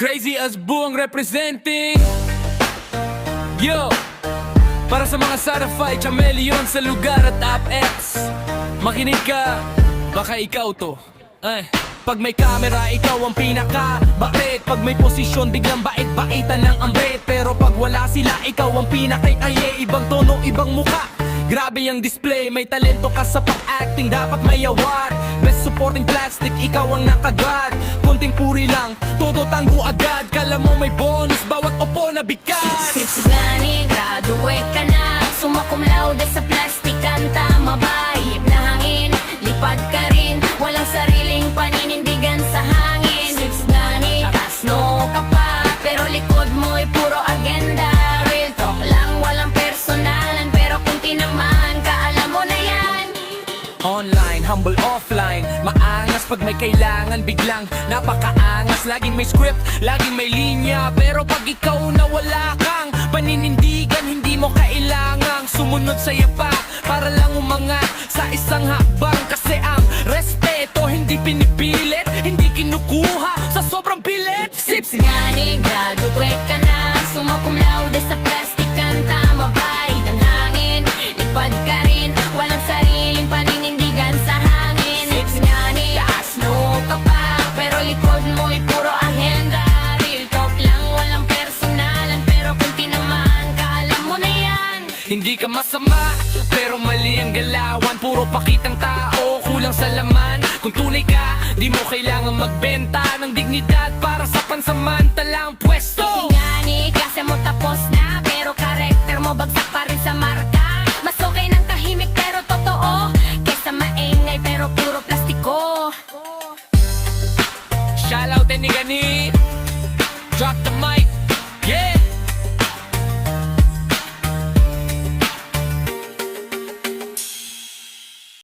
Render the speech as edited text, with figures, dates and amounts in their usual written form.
Crazy as buong representing. Yo, para sa mga certified chameleon sa lugar at UpX, makinig ka, baka ikaw to. Pag may camera, ikaw ang pinaka. Bakit? Pag may posisyon, biglang bait-baitan ng ambit. Pero pag wala sila, ikaw ang pinakay-aye. Ibang tono, ibang muka, grabe ang display. May talento ka sa pang-acting, dapat may award. Best supporting plastic, ikaw ang nakagad. Konting puri lang, todo tanggo agad. Kala mo may bonus, bawat opo na bigat. Tips gani, graduate ka na. Summa cum laude sa plastic, kanta mabay. Na hangin, lipad ka rin. Walang sariling paninindigan sa hangin. Tips gani, tasno ka pa. Pero likod mo'y puro agenda. Real talk lang, walang personalan. Pero kung tinamaan ka, alam mo na yan. Online, humble offline, maangas pag may kailangan. Biglang napakaangas, laging may script, laging may linya. Pero pag ikaw na wala kang paninindigan, hindi mo kailangang sumunod sa yapa para lang umangat sa isang hakbang. Kasi ang respeto hindi pinipilit, hindi kinukuha sa sobrang pilit. Tips gani, graduate ka na. Summa cum laude sa plastic, kanta mabay. Ng hangin, lipad ka rin. Walang sariling paninindigan sa hangin. Tips gani, taasno ka pa. Pero likod mo'y puro agenda. Real talk lang, walang personalan. Pero kung tinamaan ka, alam mo na yan. Hindi ka masama, pero mali ang galawan. Puro pakitang tao, kulang sa laman. Kung tunay ka, di mo kailangan magbenta ng dignidad para sa pansamantalang pwesto. Gani, klase mo tapos na. Pero karakter mo bagsak pa rin sa marka. Mas okay ng tahimik pero totoo, kesa maingay pero puro plastiko. Shoutout Enigani, drop the